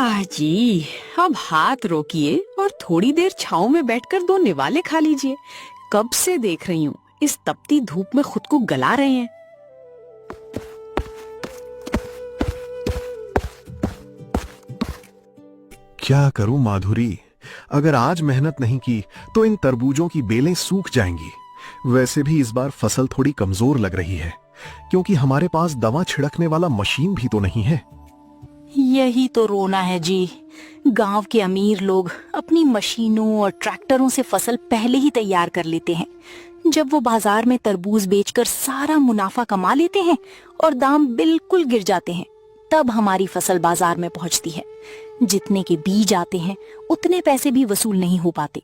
जी, अब हाथ रोकिए और थोड़ी देर छांव में बैठकर दो निवाले खा लीजिए। कब से देख रही हूँ, इस तपती धूप में खुद को गला रहे हैं। क्या करूं माधुरी, अगर आज मेहनत नहीं की तो इन तरबूजों की बेलें सूख जाएंगी। वैसे भी इस बार फसल थोड़ी कमजोर लग रही है, क्योंकि हमारे पास दवा छिड़कने वाला मशीन भी तो नहीं है। यही तो रोना है जी। गांव के अमीर लोग अपनी मशीनों और ट्रैक्टरों से फसल पहले ही तैयार कर लेते हैं। जब वो बाजार में तरबूज बेचकर सारा मुनाफा कमा लेते हैं और दाम बिल्कुल गिर जाते हैं, तब हमारी फसल बाजार में पहुंचती है। जितने के बीज आते हैं उतने पैसे भी वसूल नहीं हो पाते।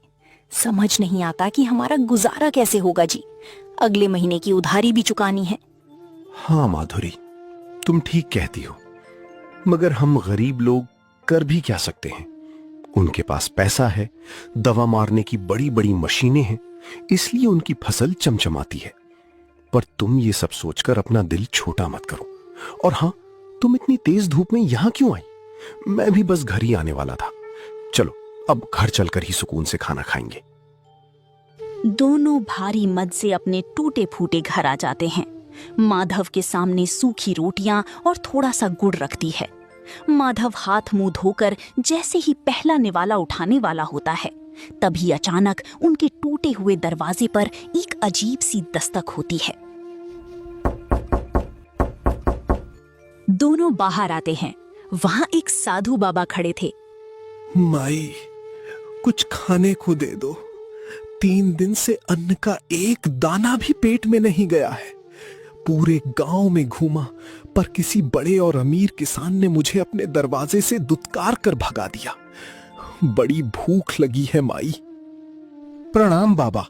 समझ नहीं आता कि हमारा गुजारा कैसे होगा जी। अगले महीने की उधारी भी चुकानी है। हाँ माधुरी, तुम ठीक कहती हो, मगर हम गरीब लोग कर भी क्या सकते हैं। उनके पास पैसा है, दवा मारने की बड़ी बड़ी मशीनें हैं, इसलिए उनकी फसल चमचमाती है। पर तुम ये सब सोचकर अपना दिल छोटा मत करो। और हाँ, तुम इतनी तेज धूप में यहां क्यों आई? मैं भी बस घर ही आने वाला था। चलो अब घर चलकर ही सुकून से खाना खाएंगे। दोनों भारी मद से अपने टूटे फूटे घर आ जाते हैं। माधव के सामने सूखी रोटियां और थोड़ा सा गुड़ रखती है। माधव हाथ मुंह धोकर जैसे ही पहला निवाला उठाने वाला होता है, तभी अचानक उनके टूटे हुए दरवाजे पर एक अजीब सी दस्तक होती है। दोनों बाहर आते हैं। वहां एक साधु बाबा खड़े थे। माई, कुछ खाने को दे दो। 3 दिन से अन्न का एक दाना भी पेट में नहीं गया है। पूरे गांव में घूमा, पर किसी बड़े और अमीर किसान ने मुझे अपने दरवाजे से दुत्कार कर भगा दिया। बड़ी भूख लगी है माई। प्रणाम बाबा,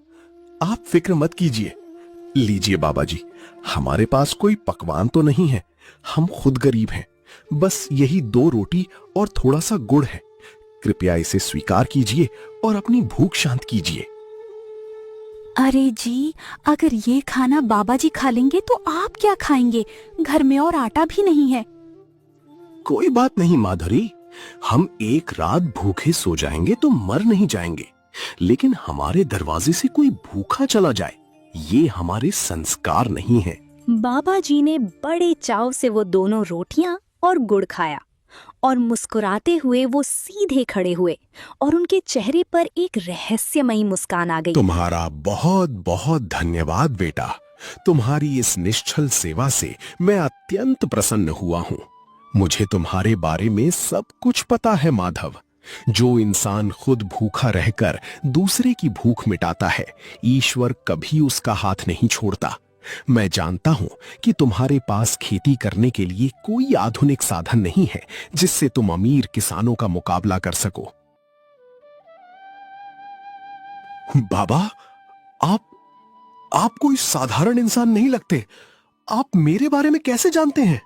आप फिक्र मत कीजिए। लीजिए बाबा जी, हमारे पास कोई पकवान तो नहीं है, हम खुद गरीब हैं। बस यही 2 रोटी और थोड़ा सा गुड़ है। कृपया इसे स्वीकार कीजिए और अपनी भूख शांत कीजिए। अरे जी, अगर ये खाना बाबा जी खा लेंगे तो आप क्या खाएंगे? घर में और आटा भी नहीं है। कोई बात नहीं माधुरी, हम एक रात भूखे सो जाएंगे तो मर नहीं जाएंगे, लेकिन हमारे दरवाजे से कोई भूखा चला जाए, ये हमारे संस्कार नहीं है। बाबा जी ने बड़े चाव से वो दोनों रोटियां और गुड़ खाया और मुस्कुराते हुए वो सीधे खड़े हुए और उनके चेहरे पर एक रहस्यमयी मुस्कान आ गई। तुम्हारा बहुत बहुत धन्यवाद बेटा। तुम्हारी इस निश्चल सेवा से मैं अत्यंत प्रसन्न हुआ हूँ। मुझे तुम्हारे बारे में सब कुछ पता है माधव। जो इंसान खुद भूखा रहकर दूसरे की भूख मिटाता है, ईश्वर कभी उसका हाथ नहीं छोड़ता। मैं जानता हूं कि तुम्हारे पास खेती करने के लिए कोई आधुनिक साधन नहीं है जिससे तुम अमीर किसानों का मुकाबला कर सको। बाबा, आप कोई साधारण इंसान नहीं लगते। आप मेरे बारे में कैसे जानते हैं?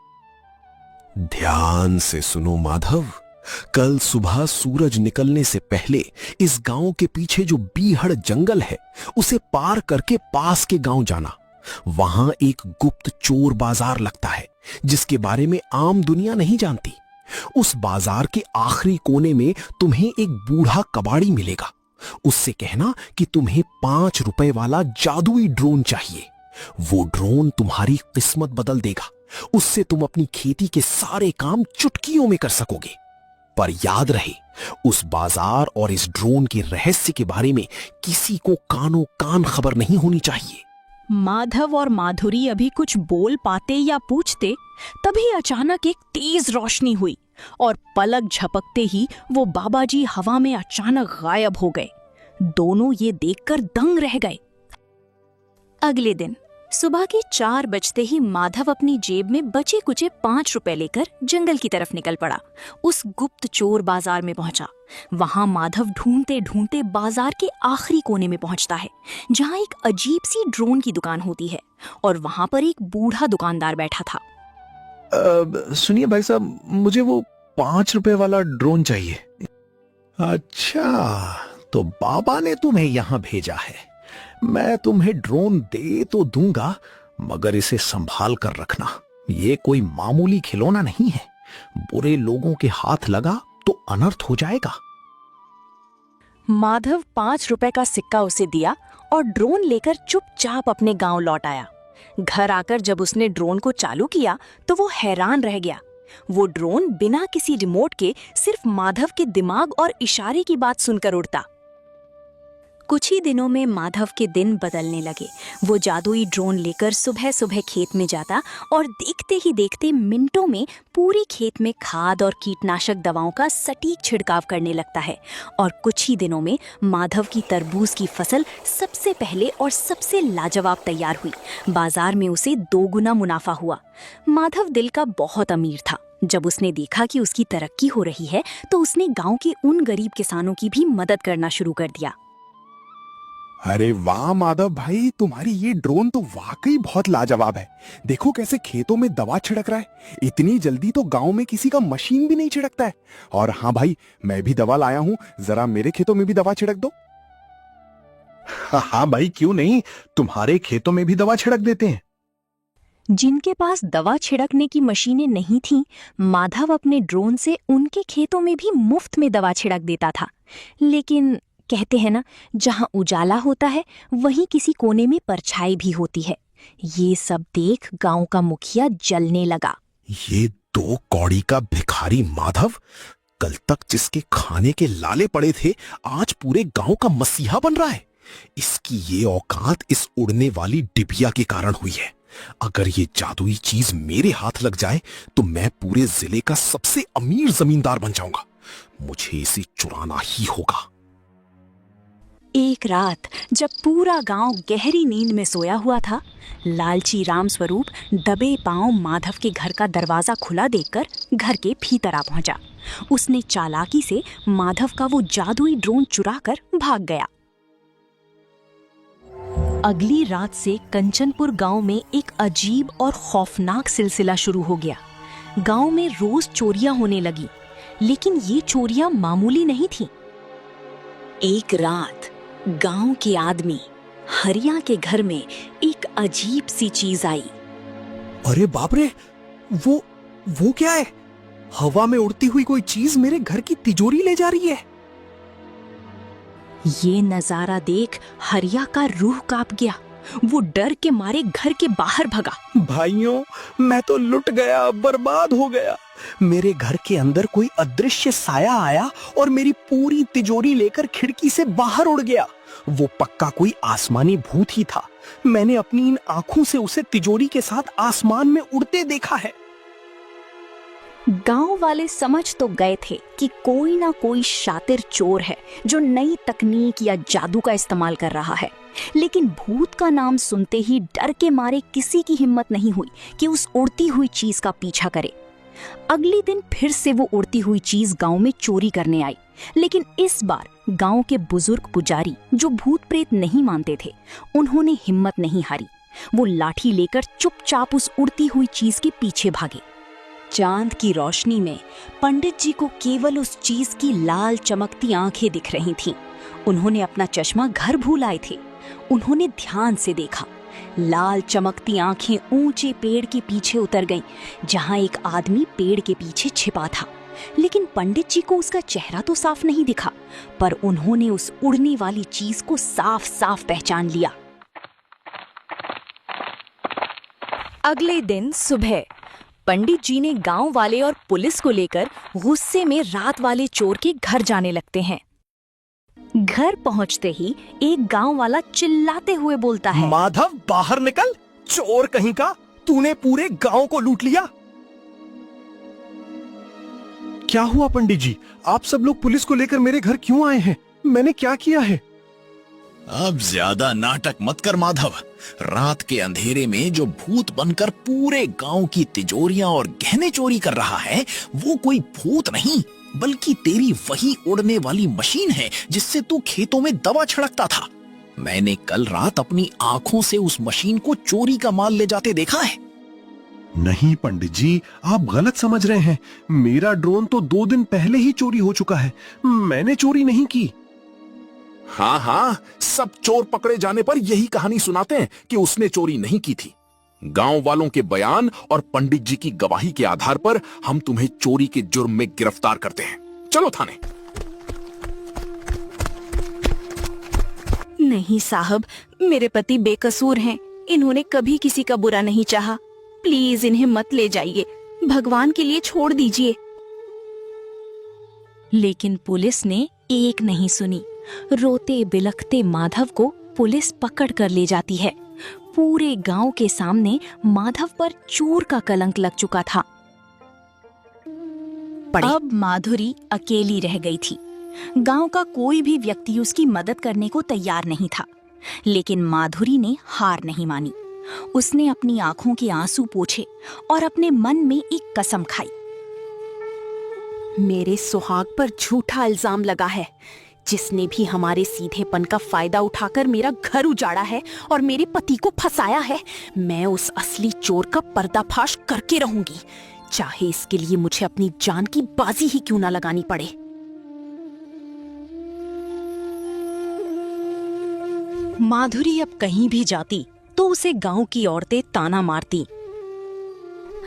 ध्यान से सुनो माधव। कल सुबह सूरज निकलने से पहले इस गांव के पीछे जो बीहड़ जंगल है, उसे पार करके पास के गांव जाना। वहां एक गुप्त चोर बाजार लगता है जिसके बारे में आम दुनिया नहीं जानती। उस बाजार के आखिरी कोने में तुम्हें एक बूढ़ा कबाड़ी मिलेगा। उससे कहना कि तुम्हें 5 रुपए वाला जादुई ड्रोन चाहिए। वो ड्रोन तुम्हारी किस्मत बदल देगा। उससे तुम अपनी खेती के सारे काम चुटकियों में कर सकोगे। पर याद रहे, उस बाजार और इस ड्रोन के रहस्य के बारे में किसी को कानो कान खबर नहीं होनी चाहिए। माधव और माधुरी अभी कुछ बोल पाते या पूछते, तभी अचानक एक तेज रोशनी हुई और पलक झपकते ही वो बाबा जी हवा में अचानक गायब हो गए। दोनों ये देखकर दंग रह गए। अगले दिन सुबह के 4 बजते ही माधव अपनी जेब में बचे कुचे 5 रुपए लेकर जंगल की तरफ निकल पड़ा। उस गुप्त चोर बाजार में पहुंचा। वहां माधव ढूंढते ढूंढते बाजार के आखिरी कोने में पहुंचता है, जहां एक अजीब सी ड्रोन की दुकान होती है और वहां पर एक बूढ़ा दुकानदार बैठा था। सुनिए भाई साहब, मुझे वो 5 रुपए वाला ड्रोन चाहिए। अच्छा, तो बाबा ने तुम्हें यहां भेजा है। मैं तुम्हें ड्रोन दे तो दूंगा, मगर इसे संभाल कर रखना। ये कोई मामूली खिलौना नहीं है। बुरे लोगों के हाथ लगा तो अनर्थ हो जाएगा। माधव 5 रुपए का सिक्का उसे दिया और ड्रोन लेकर चुपचाप अपने गांव लौट आया। घर आकर जब उसने ड्रोन को चालू किया तो वो हैरान रह गया। वो ड्रोन बिना किसी रिमोट के सिर्फ माधव के दिमाग और इशारे की बात सुनकर उड़ता। कुछ ही दिनों में माधव के दिन बदलने लगे। वो जादुई ड्रोन लेकर सुबह सुबह खेत में जाता और देखते ही देखते मिनटों में पूरी खेत में खाद और कीटनाशक दवाओं का सटीक छिड़काव करने लगता है। और कुछ ही दिनों में माधव की तरबूज की फसल सबसे पहले और सबसे लाजवाब तैयार हुई। बाजार में उसे 2 गुना मुनाफा हुआ। माधव दिल का बहुत अमीर था। जब उसने देखा कि उसकी तरक्की हो रही है तो उसने गांव के उन गरीब किसानों की भी मदद करना शुरू कर दिया। अरे वाह माधव भाई, तुम्हारी ये ड्रोन तो वाकई बहुत लाजवाब है। देखो कैसे खेतों में दवा छिड़क रहा है। इतनी जल्दी तो गांव में किसी का मशीन भी नहीं छिड़कता है। और हाँ भाई, मैं भी दवा लाया हूँ, जरा मेरे खेतों में भी दवा छिड़क दो। हाँ भाई, क्यों नहीं, तुम्हारे खेतों में भी दवा छिड़क देते हैं। जिनके पास दवा छिड़कने की मशीनें नहीं थीं, माधव अपने ड्रोन से उनके खेतों में भी मुफ्त में दवा छिड़क देता था। लेकिन कहते हैं ना, जहां उजाला होता है वहीं किसी कोने में परछाई भी होती है। ये सब देख गांव का मुखिया जलने लगा। ये 2 कौड़ी का भिखारी माधव कल तक जिसके खाने के लाले पड़े थे, आज पूरे गांव का मसीहा बन रहा है। इसकी ये औकात इस उड़ने वाली डिबिया के कारण हुई है। अगर ये जादुई चीज मेरे हाथ लग जाए तो मैं पूरे जिले का सबसे अमीर जमींदार बन जाऊंगा। मुझे इसे चुराना ही होगा। एक रात जब पूरा गांव गहरी नींद में सोया हुआ था, लालची रामस्वरूप दबे पांव माधव के घर का दरवाजा खुला देखकर घर के भीतर आ पहुंचा। उसने चालाकी से माधव का वो जादुई ड्रोन चुराकर भाग गया। अगली रात से कंचनपुर गांव में एक अजीब और खौफनाक सिलसिला शुरू हो गया। गांव में रोज चोरियां होने लगी, लेकिन ये चोरियां मामूली नहीं थीं। एक रात गांव के आदमी हरिया के घर में एक अजीब सी चीज आई। अरे बाप रे, वो क्या है? हवा में उड़ती हुई कोई चीज मेरे घर की तिजोरी ले जा रही है। ये नजारा देख हरिया का रूह कांप गया। वो डर के मारे घर के बाहर भगा। भाइयों, मैं तो लुट गया, बर्बाद हो गया। मेरे घर के अंदर कोई अदृश्य साया आया और मेरी पूरी तिजोरी लेकर खिड़की से बाहर उड़ गया। वो पक्का कोई आसमानी भूत ही था। मैंने अपनी इन आंखों से उसे तिजोरी के साथ आसमान में उड़ते देखा है। गांव वाले समझ तो गए थे कि कोई ना कोई शातिर चोर है जो नई तकनीक या जादू का इस्तेमाल कर रहा है। लेकिन भूत का नाम सुनते ही डर के मारे किसी की हिम्मत नहीं हुई कि उस उड़ती हुई चीज का पीछा करे। अगले दिन फिर से वो उड़ती हुई चीज गांव में चोरी करने आई, लेकिन इस बार गांव के बुजुर्ग पुजारी जो भूत प्रेत नहीं मानते थे, उन्होंने हिम्मत नहीं हारी। वो लाठी लेकर चुपचाप उस उड़ती हुई चीज के पीछे भागे। चांद की रोशनी में पंडित जी को केवल उस चीज की लाल चमकती आंखें दिख रही थीं। उन्होंने अपना चश्मा घर भूल आए थे। उन्होंने ध्यान से देखा। लाल चमकती आंखें ऊंचे पेड़ के पीछे उतर गईं, जहां एक आदमी पेड़ के पीछे छिपा था। लेकिन पंडित जी को उसका चेहरा तो साफ नहीं दिखा, पर उन्होंने उस उड़ने वाली चीज को साफ साफ पहचान लिया। अगले दिन सुबह पंडित जी ने गांव वाले और पुलिस को लेकर गुस्से में रात वाले चोर के घर जाने लगते हैं। घर पहुंचते ही एक गांव वाला चिल्लाते हुए बोलता है, माधव, बाहर निकल, चोर कहीं का, तूने पूरे गांव को लूट लिया। क्या हुआ पंडित जी? आप सब लोग पुलिस को लेकर मेरे घर क्यों आए हैं? मैंने क्या किया है? अब ज्यादा नाटक मत कर माधव। रात के अंधेरे में जो भूत बनकर पूरे गांव की तिजोरियां और गहने चोरी कर रहा है, वो कोई भूत नहीं बल्कि तेरी वही उड़ने वाली मशीन है जिससे तू खेतों में दवा छिड़कता था। मैंने कल रात अपनी आंखों से उस मशीन को चोरी का माल ले जाते देखा है। नहीं पंडित जी, आप गलत समझ रहे हैं। मेरा ड्रोन तो 2 दिन पहले ही चोरी हो चुका है। मैंने चोरी नहीं की। हाँ हाँ, सब चोर पकड़े जाने पर यही कहानी सुनाते हैं कि उसने चोरी नहीं की थी। गांव वालों के बयान और पंडित जी की गवाही के आधार पर हम तुम्हें चोरी के जुर्म में गिरफ्तार करते हैं। चलो थाने। नहीं साहब, मेरे पति बेकसूर हैं। इन्होंने कभी किसी का बुरा नहीं चाहा। प्लीज इन्हें मत ले जाइए, भगवान के लिए छोड़ दीजिए। लेकिन पुलिस ने एक नहीं सुनी। रोते बिलखते माधव को पुलिस पकड़ कर ले जाती है। पूरे गांव के सामने माधव पर चोर का कलंक लग चुका था। अब माधुरी अकेली रह गई थी। गांव का कोई भी व्यक्ति उसकी मदद करने को तैयार नहीं था, लेकिन माधुरी ने हार नहीं मानी। उसने अपनी आंखों के आंसू पोंछे और अपने मन में एक कसम खाई। मेरे सुहाग पर झूठा इल्जाम लगा है। जिसने भी हमारे सीधेपन का फायदा उठाकर मेरा घर उजाड़ा है और मेरे पति को फंसाया है, मैं उस असली चोर का पर्दाफाश करके रहूंगी, चाहे इसके लिए मुझे अपनी जान की बाजी ही क्यों ना लगानी पड़े। माधुरी अब कहीं भी जाती तो उसे गांव की औरतें ताना मारती।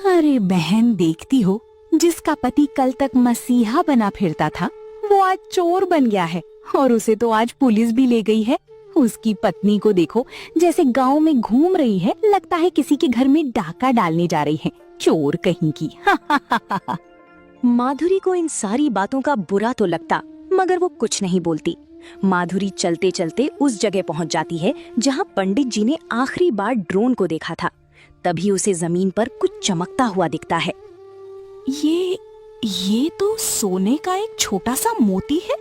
अरे बहन, देखती हो, जिसका पति कल तक मसीहा बना फिरता था वो आज चोर बन गया है और उसे तो आज पुलिस भी ले गई है। उसकी पत्नी को देखो, जैसे गांव में घूम रही है, लगता है किसी के घर में डाका डालने जा रही है। चोर कहीं की। माधुरी को इन सारी बातों का बुरा तो लगता, मगर वो कुछ नहीं बोलती। माधुरी चलते चलते उस जगह पहुंच जाती है जहां पंडित जी ने आखिरी बार ड्रोन को देखा था। तभी उसे जमीन पर कुछ चमकता हुआ दिखता है। ये तो सोने का एक छोटा सा मोती है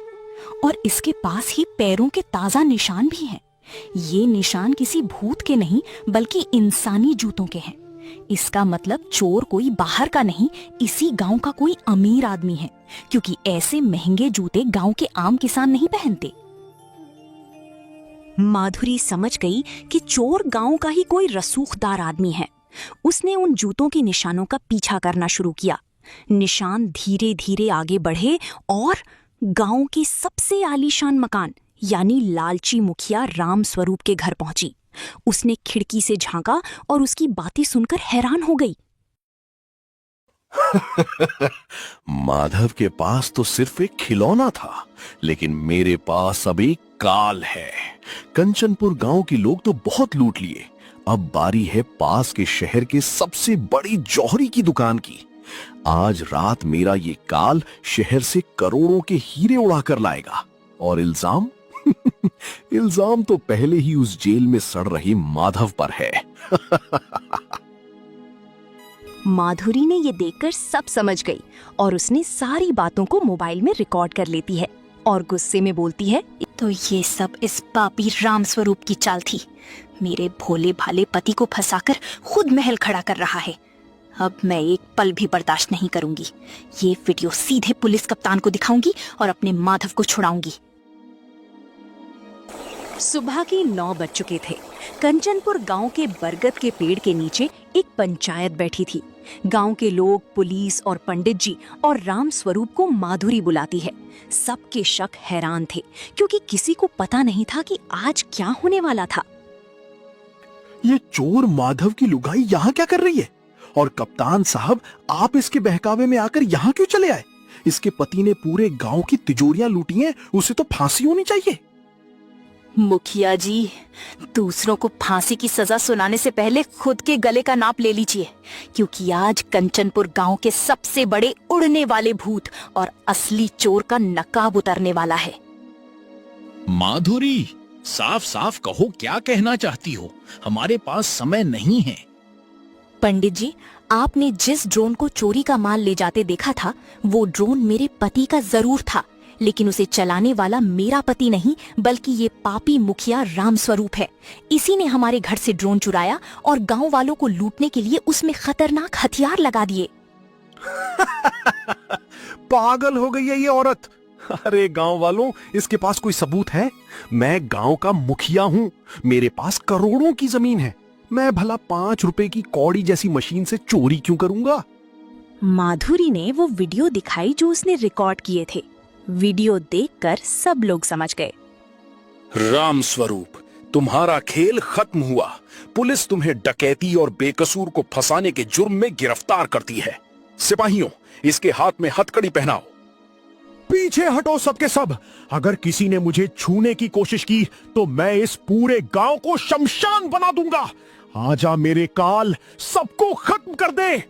और इसके पास ही पैरों के ताजा निशान भी हैं। ये निशान किसी भूत के नहीं बल्कि इंसानी जूतों के हैं। इसका मतलब चोर कोई बाहर का नहीं, इसी गांव का कोई अमीर आदमी है, क्योंकि ऐसे महंगे जूते गांव के आम किसान नहीं पहनते। माधुरी समझ गई कि चोर गांव का ही कोई रसूखदार आदमी है। उसने उन जूतों के निशानों का पीछा करना शुरू किया। निशान धीरे धीरे आगे बढ़े और गांव के सबसे आलीशान मकान यानी लालची मुखिया राम स्वरूप के घर पहुंची। उसने खिड़की से झांका और उसकी बातें सुनकर हैरान हो गई। माधव के पास तो सिर्फ एक खिलौना था, लेकिन मेरे पास अब एक काल है। कंचनपुर गांव के लोग तो बहुत लूट लिए, अब बारी है पास के शहर के सबसे बड़ी जौहरी की दुकान की। आज रात मेरा ये काल शहर से करोड़ों के हीरे उड़ाकर लाएगा। और इल्जाम इल्जाम तो पहले ही उस जेल में सड़ रहे माधव पर है। माधुरी ने ये देखकर सब समझ गई और उसने सारी बातों को मोबाइल में रिकॉर्ड कर लेती है और गुस्से में बोलती है, तो ये सब इस पापी राम स्वरूप की चाल थी। मेरे भोले भाले पति को फंसाकर खुद महल खड़ा कर रहा है। अब मैं एक पल भी बर्दाश्त नहीं करूंगी। ये वीडियो सीधे पुलिस कप्तान को दिखाऊंगी और अपने माधव को छुड़ाऊंगी। सुबह के 9 बज चुके थे। कंचनपुर गांव के बरगद के पेड़ के नीचे एक पंचायत बैठी थी। गांव के लोग, पुलिस और पंडित जी और राम स्वरूप को माधुरी बुलाती है। सबके शक हैरान थे, क्योंकि किसी को पता नहीं था कि आज क्या होने वाला था। ये चोर माधव की लुगाई यहाँ क्या कर रही है? और कप्तान साहब, आप इसके बहकावे में आकर यहाँ क्यों चले आए? इसके पति ने पूरे गांव की तिजोरियां लूटी हैं, उसे तो फांसी होनी चाहिए। मुखिया जी, दूसरों को फांसी की सजा सुनाने से पहले खुद के गले का नाप ले लीजिए, क्योंकि आज कंचनपुर गांव के सबसे बड़े उड़ने वाले भूत और असली चोर का नकाब उतरने वाला है। माधुरी, साफ साफ कहो, क्या कहना चाहती हो? हमारे पास समय नहीं है। पंडित जी, आपने जिस ड्रोन को चोरी का माल ले जाते देखा था, वो ड्रोन मेरे पति का जरूर था, लेकिन उसे चलाने वाला मेरा पति नहीं बल्कि ये पापी मुखिया राम स्वरूप है। इसी ने हमारे घर से ड्रोन चुराया और गांव वालों को लूटने के लिए उसमें खतरनाक हथियार लगा दिए। पागल हो गई है ये औरत। अरे गांव वालों, इसके पास कोई सबूत है? मैं गांव का मुखिया हूँ, मेरे पास करोड़ों की जमीन है। मैं भला 5 रुपए की कौड़ी जैसी मशीन से चोरी क्यों करूंगा? माधुरी ने वो वीडियो दिखाई जो उसने रिकॉर्ड किए थे। वीडियो देखकर सब लोग समझ गए। राम स्वरूप, तुम्हारा खेल खत्म हुआ। पुलिस तुम्हें डकैती और बेकसूर को फंसाने के जुर्म में गिरफ्तार करती है। सिपाहियों, इसके हाथ में हथकड़ी पहनाओ। पीछे हटो सबके सब। अगर किसी ने मुझे छूने की कोशिश की तो मैं इस पूरे गांव को शमशान बना दूंगा। आजा मेरे काल, सबको खत्म कर दे।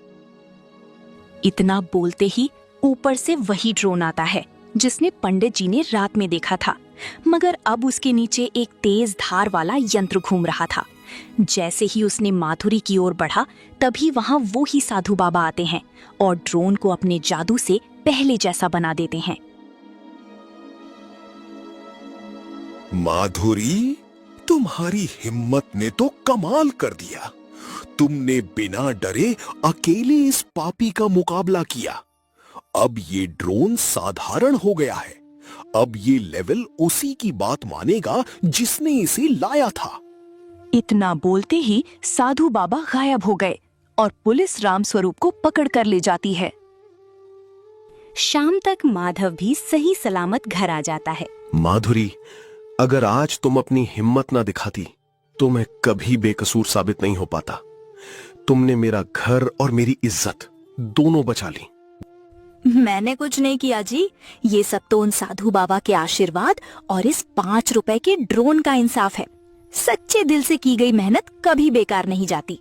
इतना बोलते ही ऊपर से वही ड्रोन आता है जिसने पंडित जी ने रात में देखा था, मगर अब उसके नीचे एक तेज धार वाला यंत्र घूम रहा था। जैसे ही उसने माधुरी की ओर बढ़ा, तभी वहां वो ही साधु बाबा आते हैं और ड्रोन को अपने जादू से पहले जैसा बना देते हैं। माधुरी, तुम्हारी हिम्मत ने तो कमाल कर दिया। तुमने बिना डरे अकेले इस पापी का मुकाबला किया। अब ये ड्रोन साधारण हो गया है। अब ये लेवल उसी की बात मानेगा जिसने इसे लाया था। इतना बोलते ही साधु बाबा गायब हो गए और पुलिस रामस्वरूप को पकड़ कर ले जाती है। शाम तक माधव भी सही सलामत घर आ जाता है। माधुरी, अगर आज तुम अपनी हिम्मत ना दिखाती तो मैं कभी बेकसूर साबित नहीं हो पाता। तुमने मेरा घर और मेरी इज्जत दोनों बचा ली। मैंने कुछ नहीं किया जी, ये सब तो उन साधु बाबा के आशीर्वाद और इस 5 रुपए के ड्रोन का इंसाफ है। सच्चे दिल से की गई मेहनत कभी बेकार नहीं जाती।